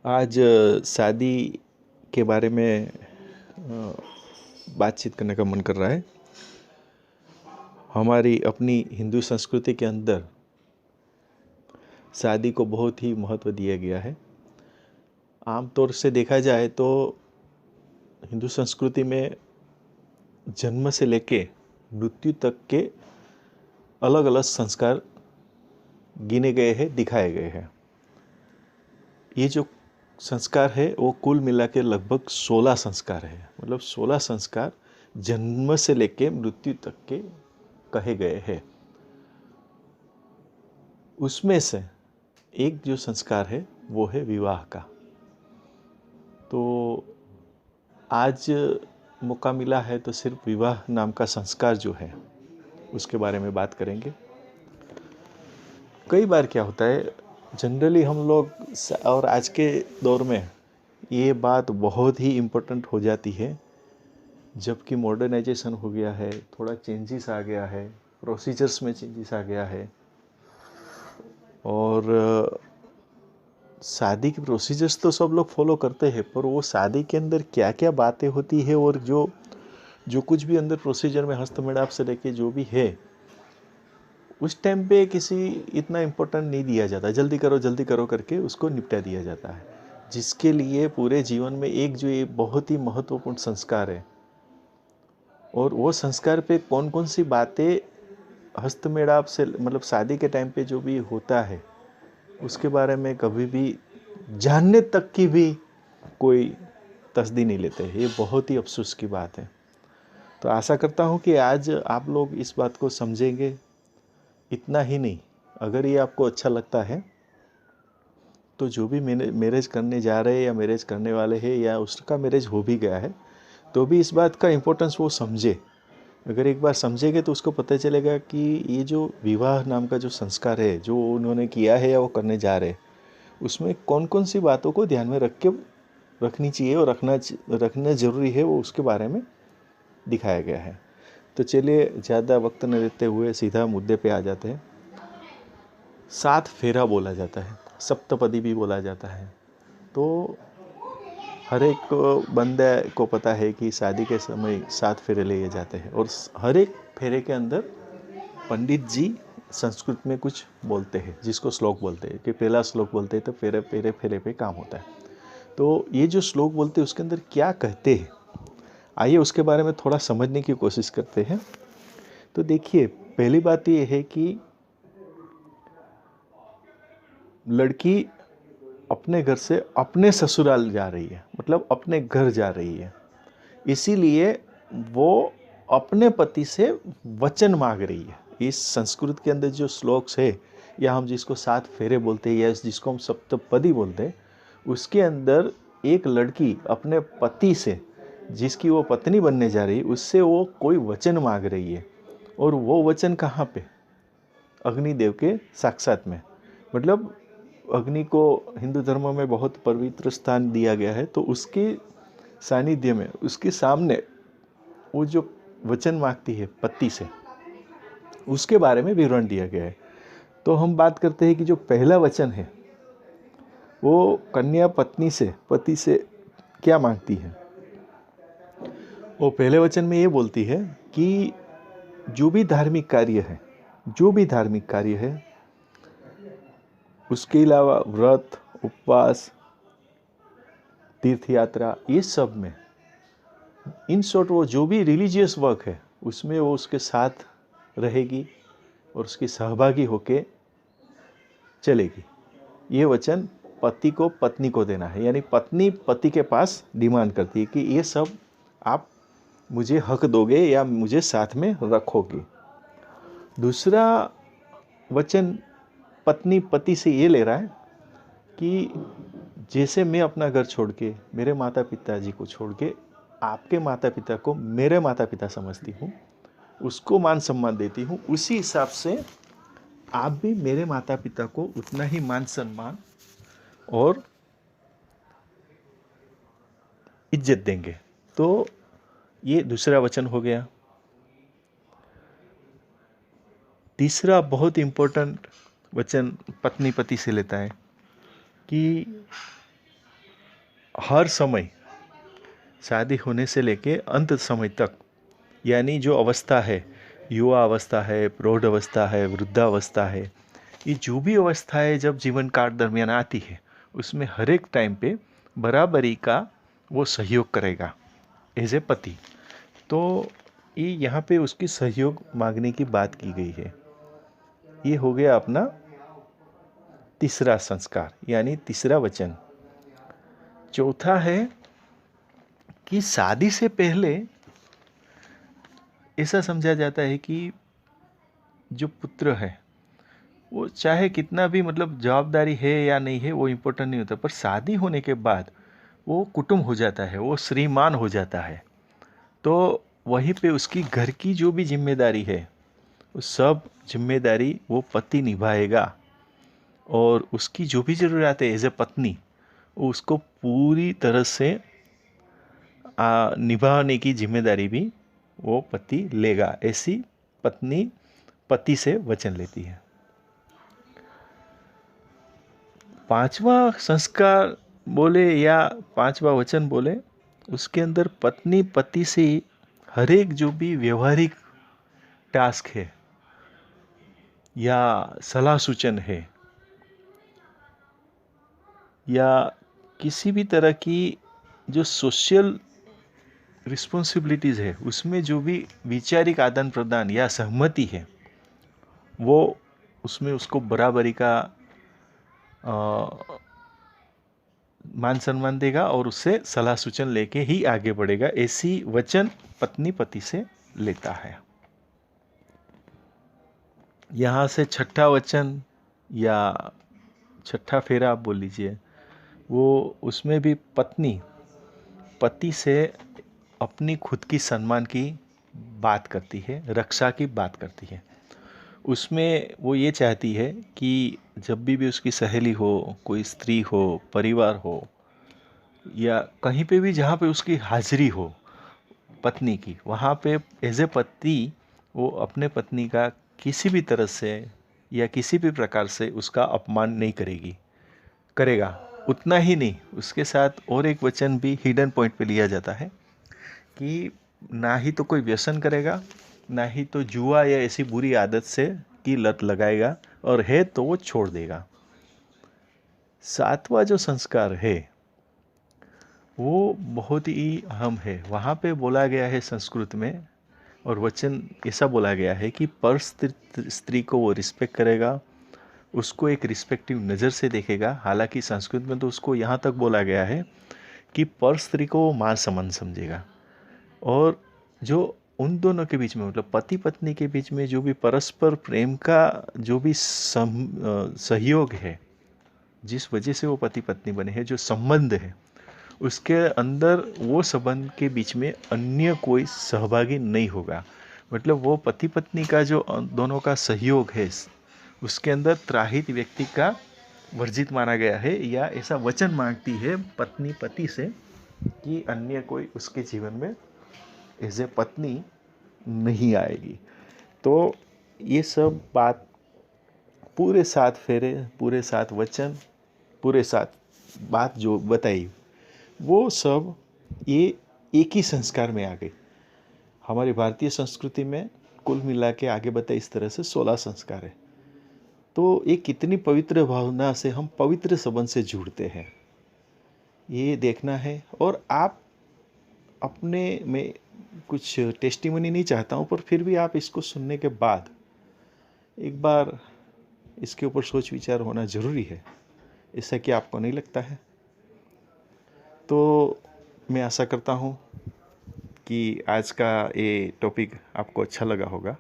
आज शादी के बारे में बातचीत करने का मन कर रहा है। हमारी अपनी हिंदू संस्कृति के अंदर शादी को बहुत ही महत्व दिया गया है। आमतौर से देखा जाए तो हिंदू संस्कृति में जन्म से लेके मृत्यु तक के अलग अलग संस्कार गिने गए हैं, दिखाए गए हैं। ये जो संस्कार है वो कुल मिला के लगभग 16 संस्कार है। मतलब 16 संस्कार जन्म से लेके मृत्यु तक के कहे गए हैं। उसमें से एक जो संस्कार है वो है विवाह का। तो आज मौका मिला है तो सिर्फ विवाह नाम का संस्कार जो है उसके बारे में बात करेंगे। कई बार क्या होता है, जनरली हम लोग और आज के दौर में ये बात बहुत ही इम्पोर्टेंट हो जाती है, जबकि मॉडर्नाइजेशन हो गया है, थोड़ा चेंजेस आ गया है, प्रोसीजर्स में चेंजेस आ गया है और शादी के प्रोसीजर्स तो सब लोग फॉलो करते हैं, पर वो शादी के अंदर क्या क्या बातें होती है और जो जो कुछ भी अंदर प्रोसीजर में हस्तमेळाप से लेके जो भी है उस टाइम पे किसी इतना इम्पोर्टेंट नहीं दिया जाता। जल्दी करो करके उसको निपटा दिया जाता है, जिसके लिए पूरे जीवन में एक जो ये बहुत ही महत्वपूर्ण संस्कार है और वो संस्कार पे कौन कौन सी बातें हस्तमेळाप से मतलब शादी के टाइम पे जो भी होता है उसके बारे में कभी भी जानने तक की भी कोई तसदी नहीं लेते। ये बहुत ही अफसोस की बात है। तो आशा करता हूँ कि आज आप लोग इस बात को समझेंगे। इतना ही नहीं, अगर ये आपको अच्छा लगता है तो जो भी मैरिज करने जा रहे हैं या मैरिज करने वाले हैं या उसका मैरिज हो भी गया है तो भी इस बात का इम्पोर्टेंस वो समझे। अगर एक बार समझेंगे तो उसको पता चलेगा कि ये जो विवाह नाम का जो संस्कार है जो उन्होंने किया है या वो करने जा रहे हैं उसमें कौन कौन सी बातों को ध्यान में रखनी चाहिए और रखना ज़रूरी है, वो उसके बारे में दिखाया गया है। तो चलिए ज़्यादा वक्त न लेते हुए सीधा मुद्दे पे आ जाते हैं। 7 फेरा बोला जाता है, सप्तपदी भी बोला जाता है। तो हर एक बंदे को पता है कि शादी के समय 7 फेरे लिए जाते हैं और हर एक फेरे के अंदर पंडित जी संस्कृत में कुछ बोलते हैं, जिसको श्लोक बोलते हैं कि पहला श्लोक बोलते हैं तो फेरे पे काम होता है। तो ये जो श्लोक बोलते हैं उसके अंदर क्या कहते हैं, आइए उसके बारे में थोड़ा समझने की कोशिश करते हैं। तो देखिए, पहली बात ये है कि लड़की अपने घर से अपने ससुराल जा रही है, मतलब अपने घर जा रही है, इसीलिए वो अपने पति से वचन मांग रही है। इस संस्कृत के अंदर जो श्लोक्स है या हम जिसको 7 फेरे बोलते हैं या जिसको हम सप्तपदी बोलते हैं, उसके अंदर एक लड़की अपने पति से, जिसकी वो पत्नी बनने जा रही है, उससे वो कोई वचन मांग रही है। और वो वचन कहाँ पे? अग्निदेव के साक्षात में। मतलब अग्नि को हिंदू धर्म में बहुत पवित्र स्थान दिया गया है, तो उसके सानिध्य में उसके सामने वो जो वचन मांगती है पति से, उसके बारे में विवरण दिया गया है। तो हम बात करते हैं कि जो पहला वचन है वो कन्या पति से क्या मांगती है। वो पहले वचन में ये बोलती है कि जो भी धार्मिक कार्य है उसके अलावा व्रत, उपवास, तीर्थ यात्रा, ये सब में, इन शॉर्ट वो जो भी रिलीजियस वर्क है उसमें वो उसके साथ रहेगी और उसकी सहभागी होके चलेगी। ये वचन पति को पत्नी को देना है, यानी पत्नी पति के पास डिमांड करती है कि ये सब आप मुझे हक दोगे या मुझे साथ में रखोगे। दूसरा वचन पत्नी पति से ये ले रहा है कि जैसे मैं अपना घर छोड़ के, मेरे माता पिता जी को छोड़ के आपके माता पिता को मेरे माता पिता समझती हूँ, उसको मान सम्मान देती हूँ, उसी हिसाब से आप भी मेरे माता पिता को उतना ही मान सम्मान और इज्जत देंगे। तो ये दूसरा वचन हो गया। तीसरा बहुत इम्पोर्टेंट वचन पत्नी पति से लेता है कि हर समय, शादी होने से लेके अंत समय तक, यानी जो अवस्था है, युवा अवस्था है, प्रौढ़ अवस्था है, वृद्धावस्था है, ये जो भी अवस्थाएं जब जीवन काल दरमियान आती है, उसमें हर एक टाइम पे बराबरी का वो सहयोग करेगा एज ए पति। तो ये यहाँ पे उसकी सहयोग मांगने की बात की गई है। ये हो गया अपना तीसरा संस्कार, यानी तीसरा वचन। चौथा है कि शादी से पहले ऐसा समझा जाता है कि जो पुत्र है वो चाहे कितना भी मतलब जवाबदारी है या नहीं है वो इम्पोर्टेंट नहीं होता, पर शादी होने के बाद वो कुटुंब हो जाता है, वो श्रीमान हो जाता है। तो वहीं पे उसकी घर की जो भी जिम्मेदारी है वो सब जिम्मेदारी वो पति निभाएगा, और उसकी जो भी ज़रूरत है एज ए पत्नी वो उसको पूरी तरह से निभाने की जिम्मेदारी भी वो पति लेगा। ऐसी पत्नी पति से वचन लेती है। पांचवा संस्कार बोले या पांचवा वचन बोले, उसके अंदर पत्नी पति से हर एक जो भी व्यवहारिक टास्क है या सलाह सूचन है या किसी भी तरह की जो सोशल रिस्पॉन्सिबिलिटीज़ है, उसमें जो भी वैचारिक आदान प्रदान या सहमति है, वो उसमें उसको बराबरी का मान सम्मान देगा और उससे सलाह सूचन लेके ही आगे बढ़ेगा। ऐसी वचन पत्नी पति से लेता है। यहाँ से छठा वचन या छठा फेरा आप बोल लीजिए, वो उसमें भी पत्नी पति से अपनी खुद की सम्मान की बात करती है, रक्षा की बात करती है। उसमें वो ये चाहती है कि जब भी उसकी सहेली हो, कोई स्त्री हो, परिवार हो या कहीं पे भी जहाँ पे उसकी हाजिरी हो पत्नी की, वहाँ पे एज ए पति वो अपने पत्नी का किसी भी तरह से या किसी भी प्रकार से उसका अपमान नहीं करेगा। उतना ही नहीं, उसके साथ और एक वचन भी हिडन पॉइंट पे लिया जाता है कि ना ही तो कोई व्यसन करेगा, ना ही तो जुआ या ऐसी बुरी आदत से की लत लगाएगा, और है तो वो छोड़ देगा। सातवां जो संस्कार है वो बहुत ही अहम है। वहाँ पे बोला गया है संस्कृत में, और वचन ऐसा बोला गया है कि पर स्त्री को वो रिस्पेक्ट करेगा, उसको एक रिस्पेक्टिव नज़र से देखेगा। हालांकि संस्कृत में तो उसको यहाँ तक बोला गया है कि पर स्त्री को वो मान समान समझेगा। और जो उन दोनों के बीच में मतलब पति पत्नी के बीच में जो भी परस्पर प्रेम का जो भी सहयोग है, जिस वजह से वो पति पत्नी बने हैं, जो संबंध है, उसके अंदर वो संबंध के बीच में अन्य कोई सहभागी नहीं होगा। मतलब वो पति पत्नी का जो दोनों का सहयोग है, उसके अंदर त्राहित व्यक्ति का वर्जित माना गया है, या ऐसा वचन मांगती है पत्नी पति से कि अन्य कोई उसके जीवन में एज ए पत्नी नहीं आएगी। तो ये सब बात पूरे 7 फेरे, पूरे 7 वचन, पूरे 7 बात जो बताई, वो सब ये एक ही संस्कार में आ गई। हमारी भारतीय संस्कृति में कुल मिला के आगे बताए इस तरह से 16 संस्कार है। तो ये कितनी पवित्र भावना से हम पवित्र संबंध से जुड़ते हैं, ये देखना है। और आप अपने में कुछ टेस्टिमनी नहीं चाहता हूँ, पर फिर भी आप इसको सुनने के बाद एक बार इसके ऊपर सोच विचार होना ज़रूरी है। ऐसा कि आपको नहीं लगता है? तो मैं आशा करता हूँ कि आज का ये टॉपिक आपको अच्छा लगा होगा।